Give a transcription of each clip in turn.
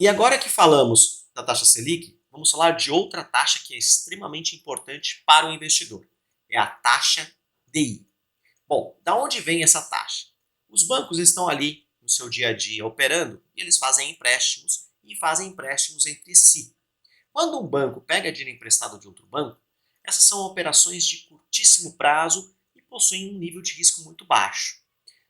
E agora que falamos da taxa Selic, vamos falar de outra taxa que é extremamente importante para o investidor. É a taxa DI. Bom, da onde vem essa taxa? Os bancos estão ali no seu dia a dia operando e eles fazem empréstimos e fazem empréstimos entre si. Quando um banco pega dinheiro emprestado de outro banco, essas são operações de curtíssimo prazo e possuem um nível de risco muito baixo.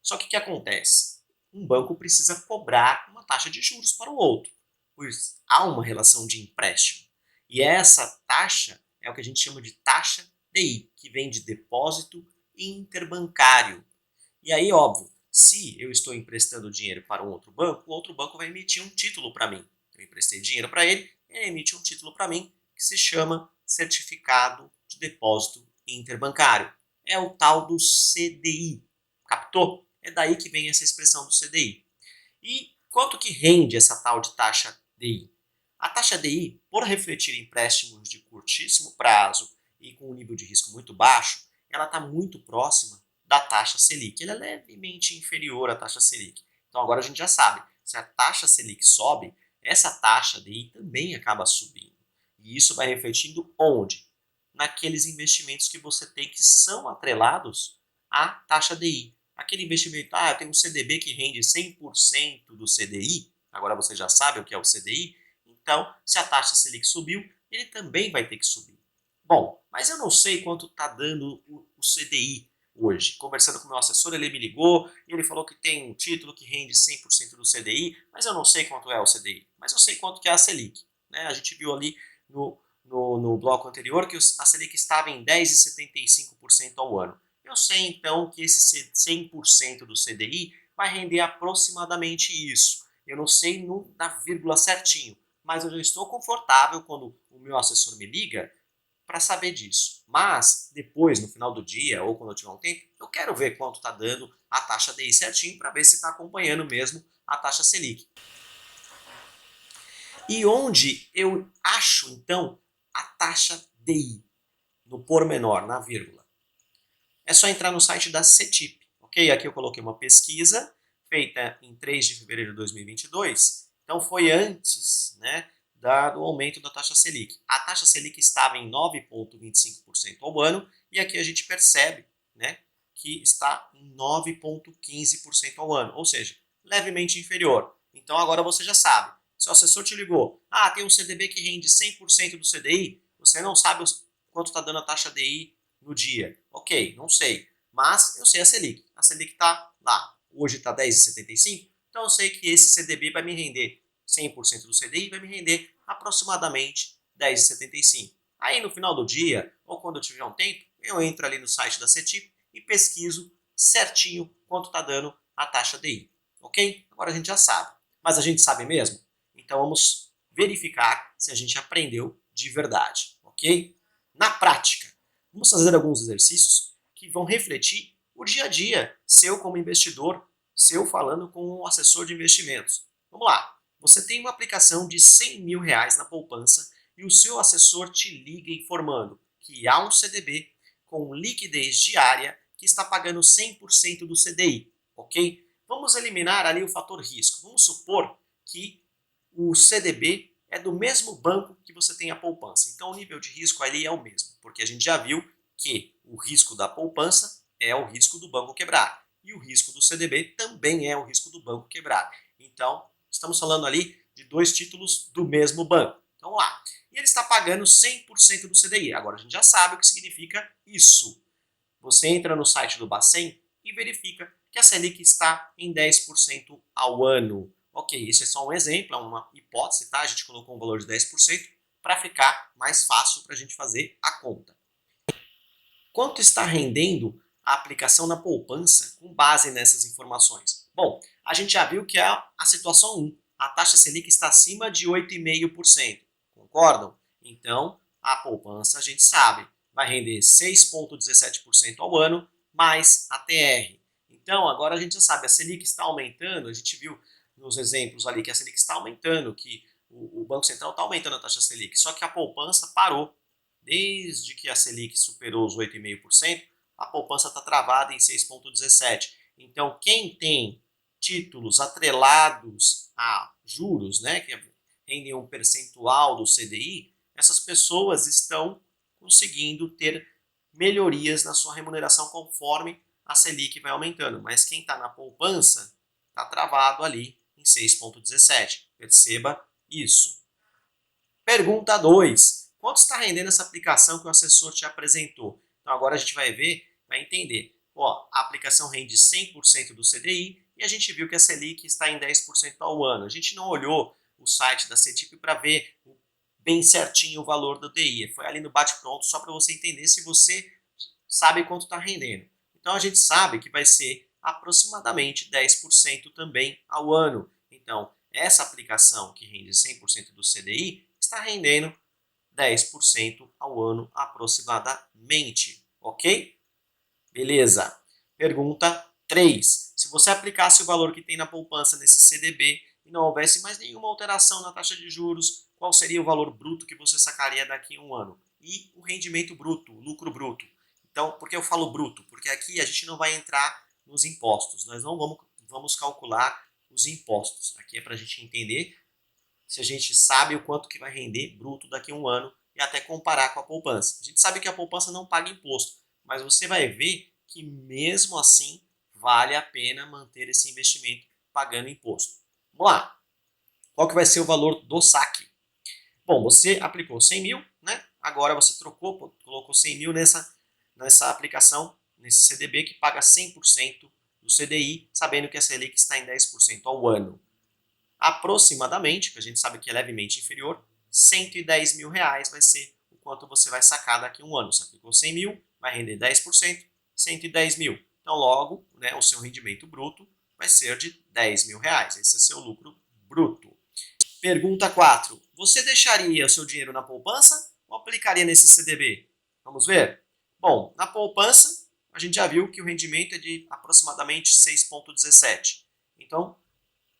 Só que o que acontece? Um banco precisa cobrar uma taxa de juros para o outro, pois há uma relação de empréstimo. E essa taxa é o que a gente chama de taxa DI, que vem de depósito interbancário. E aí, óbvio, se eu estou emprestando dinheiro para um outro banco, o outro banco vai emitir um título para mim. Eu emprestei dinheiro para ele emite um título para mim que se chama Certificado de Depósito Interbancário. É o tal do CDI. Captou? É daí que vem essa expressão do CDI. E quanto que rende essa tal de taxa DI? A taxa DI, por refletir empréstimos de curtíssimo prazo e com um nível de risco muito baixo, ela está muito próxima da taxa Selic. Ela é levemente inferior à taxa Selic. Então agora a gente já sabe, se a taxa Selic sobe, essa taxa DI também acaba subindo. E isso vai refletindo onde? Naqueles investimentos que você tem que são atrelados à taxa DI. Aquele investimento, eu tenho um CDB que rende 100% do CDI, agora você já sabe o que é o CDI, então, se a taxa Selic subiu, ele também vai ter que subir. Bom, mas eu não sei quanto está dando o CDI hoje. Conversando com o meu assessor, ele me ligou e ele falou que tem um título que rende 100% do CDI, mas eu não sei quanto é o CDI. Mas eu sei quanto que é a Selic. Né? A gente viu ali no bloco anterior que a Selic estava em 10,75% ao ano. Eu sei então que esse 100% do CDI vai render aproximadamente isso. Eu não sei na vírgula certinho, mas eu já estou confortável quando o meu assessor me liga para saber disso. Mas depois, no final do dia, ou quando eu tiver um tempo, eu quero ver quanto está dando a taxa DI certinho para ver se está acompanhando mesmo a taxa Selic. E onde eu acho, então, a taxa DI? No pormenor, na vírgula. É só entrar no site da CETIP, ok? Aqui eu coloquei uma pesquisa feita em 3 de fevereiro de 2022, então foi antes, né, do aumento da taxa Selic. A taxa Selic estava em 9,25% ao ano e aqui a gente percebe, né, que está em 9,15% ao ano, ou seja, levemente inferior. Então agora você já sabe. Se o assessor te ligou, tem um CDB que rende 100% do CDI, você não sabe quanto está dando a taxa DI no dia. Ok, não sei. Mas eu sei a Selic. A Selic está lá. Hoje está 10,75. Então eu sei que esse CDB vai me render 100% do CDI, vai me render aproximadamente 10,75. Aí no final do dia, ou quando eu tiver um tempo, eu entro ali no site da CETIP e pesquiso certinho quanto está dando a taxa DI. Ok? Agora a gente já sabe. Mas a gente sabe mesmo? Então vamos verificar se a gente aprendeu de verdade. Ok? Na prática, vamos fazer alguns exercícios que vão refletir o dia a dia seu como investidor, seu falando com um assessor de investimentos. Vamos lá. Você tem uma aplicação de 100 mil reais na poupança e o seu assessor te liga informando que há um CDB com liquidez diária que está pagando 100% do CDI, ok? Vamos eliminar ali o fator risco. Vamos supor que o CDB é do mesmo banco que você tem a poupança. Então o nível de risco ali é o mesmo, porque a gente já viu que o risco da poupança é o risco do banco quebrar. E o risco do CDB também é o risco do banco quebrar. Então, estamos falando ali de dois títulos do mesmo banco. Então, vamos lá. E ele está pagando 100% do CDI. Agora a gente já sabe o que significa isso. Você entra no site do Bacen e verifica que a Selic está em 10% ao ano. Ok, isso é só um exemplo, é uma hipótese, tá? A gente colocou um valor de 10% para ficar mais fácil para a gente fazer a conta. Quanto está rendendo a aplicação na poupança com base nessas informações? Bom, a gente já viu que é a situação 1. A taxa Selic está acima de 8,5%. Concordam? Então, a poupança, a gente sabe, vai render 6,17% ao ano, mais a TR. Então, agora a gente já sabe, a Selic está aumentando, a gente viu nos exemplos ali que a Selic está aumentando, que o Banco Central está aumentando a taxa Selic, só que a poupança parou. Desde que a Selic superou os 8,5%, a poupança está travada em 6,17%. Então, quem tem títulos atrelados a juros, né, que rendem um percentual do CDI, essas pessoas estão conseguindo ter melhorias na sua remuneração conforme a Selic vai aumentando. Mas quem está na poupança está travado ali em 6,17. Perceba isso. Pergunta 2. Quanto está rendendo essa aplicação que o assessor te apresentou? Então agora a gente vai ver, vai entender. Ó, a aplicação rende 100% do CDI e a gente viu que a Selic está em 10% ao ano. A gente não olhou o site da CETIP para ver bem certinho o valor do DI. Foi ali no bate-pronto só para você entender se você sabe quanto está rendendo. Então a gente sabe que vai ser aproximadamente 10% também ao ano. Então essa aplicação que rende 100% do CDI está rendendo 10% ao ano aproximadamente, ok? Beleza. Pergunta 3. Se você aplicasse o valor que tem na poupança nesse CDB e não houvesse mais nenhuma alteração na taxa de juros, qual seria o valor bruto que você sacaria daqui a um ano? E o rendimento bruto, o lucro bruto. Então, por que eu falo bruto? Porque aqui a gente não vai entrar nos impostos. Nós não vamos calcular os impostos. Aqui é para a gente entender se a gente sabe o quanto que vai render bruto daqui a um ano e até comparar com a poupança. A gente sabe que a poupança não paga imposto, mas você vai ver que mesmo assim vale a pena manter esse investimento pagando imposto. Vamos lá. Qual que vai ser o valor do saque? Bom, você aplicou 100 mil, né? Agora você trocou, colocou 100 mil nessa aplicação, nesse CDB que paga 100% do CDI, sabendo que a Selic está em 10% ao ano. Aproximadamente, que a gente sabe que é levemente inferior, 110 mil reais vai ser o quanto você vai sacar daqui a um ano. Você aplicou 100 mil, vai render 10%, 110 mil. Então, logo, né, o seu rendimento bruto vai ser de 10 mil reais. Esse é seu lucro bruto. Pergunta 4. Você deixaria o seu dinheiro na poupança ou aplicaria nesse CDB? Vamos ver? Bom, na poupança, a gente já viu que o rendimento é de aproximadamente 6,17. Então,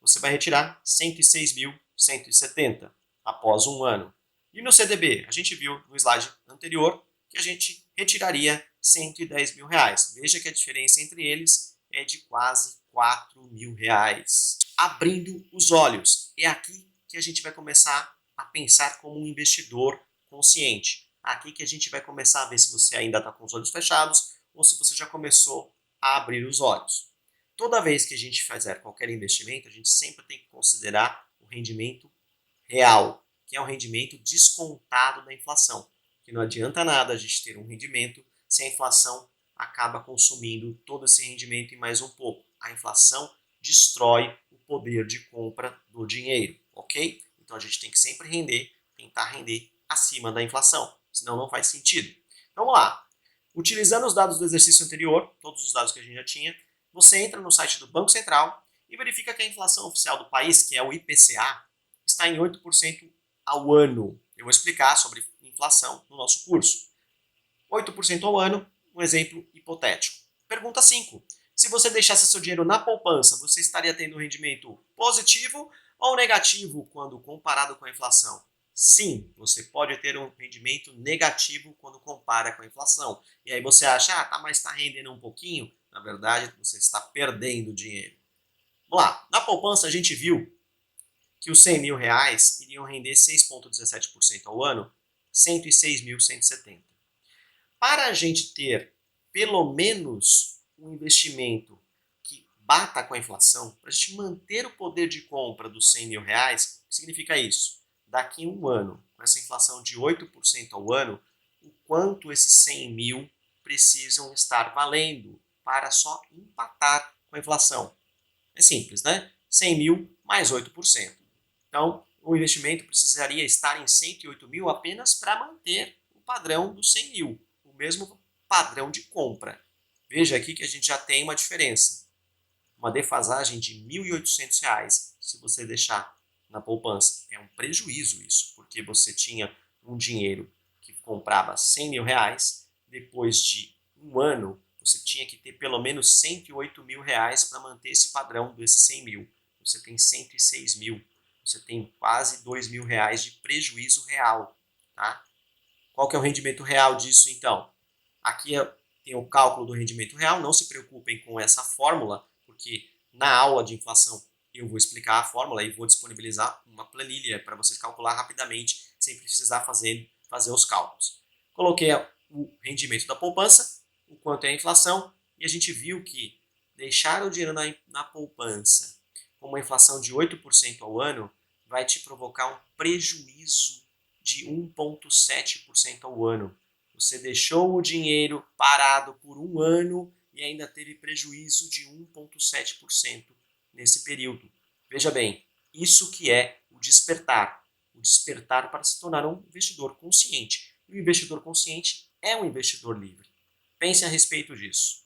você vai retirar 106.170 após um ano. E no CDB, a gente viu no slide anterior que a gente retiraria 110 mil reais. Veja que a diferença entre eles é de quase 4 mil reais. Abrindo os olhos. É aqui que a gente vai começar a pensar como um investidor consciente. Aqui que a gente vai começar a ver se você ainda está com os olhos fechados ou se você já começou a abrir os olhos. Toda vez que a gente fizer qualquer investimento, a gente sempre tem que considerar o rendimento real, que é o rendimento descontado da inflação. Que não adianta nada a gente ter um rendimento se a inflação acaba consumindo todo esse rendimento e mais um pouco. A inflação destrói o poder de compra do dinheiro, ok? Então a gente tem que sempre tentar render acima da inflação, senão não faz sentido. Vamos lá. Utilizando os dados do exercício anterior, todos os dados que a gente já tinha, você entra no site do Banco Central e verifica que a inflação oficial do país, que é o IPCA, está em 8% ao ano. Eu vou explicar sobre inflação no nosso curso. 8% ao ano, um exemplo hipotético. Pergunta 5. Se você deixasse seu dinheiro na poupança, você estaria tendo um rendimento positivo ou negativo quando comparado com a inflação? Sim, você pode ter um rendimento negativo quando compara com a inflação. E aí você acha, mas está rendendo um pouquinho. Na verdade, você está perdendo dinheiro. Vamos lá. Na poupança, a gente viu que os 100 mil reais iriam render 6,17% ao ano, 106.170. Para a gente ter pelo menos um investimento que bata com a inflação, para a gente manter o poder de compra dos 100 mil reais, o que significa isso? Daqui a um ano, com essa inflação de 8% ao ano, o quanto esses 100 mil precisam estar valendo para só empatar com a inflação? É simples, né? 100 mil mais 8%. Então, o investimento precisaria estar em 108 mil apenas para manter o padrão dos 100 mil, o mesmo padrão de compra. Veja aqui que a gente já tem uma diferença, uma defasagem de R$ 1.800 se você deixar na poupança. É um prejuízo isso, porque você tinha um dinheiro que comprava 100 mil reais, depois de um ano você tinha que ter pelo menos 108 mil reais para manter esse padrão desses 100 mil. Você tem 106 mil. Você tem quase 2 mil reais de prejuízo real. Tá? Qual que é o rendimento real disso, então? Aqui tem o cálculo do rendimento real. Não se preocupem com essa fórmula, porque na aula de inflação Eu vou explicar a fórmula e vou disponibilizar uma planilha para vocês calcular rapidamente, sem precisar fazer os cálculos. Coloquei o rendimento da poupança, o quanto é a inflação, e a gente viu que deixar o dinheiro na poupança com uma inflação de 8% ao ano vai te provocar um prejuízo de 1,7% ao ano. Você deixou o dinheiro parado por um ano e ainda teve prejuízo de 1,7% nesse período. Veja bem, isso que é o despertar para se tornar um investidor consciente. E o investidor consciente é um investidor livre. Pense a respeito disso.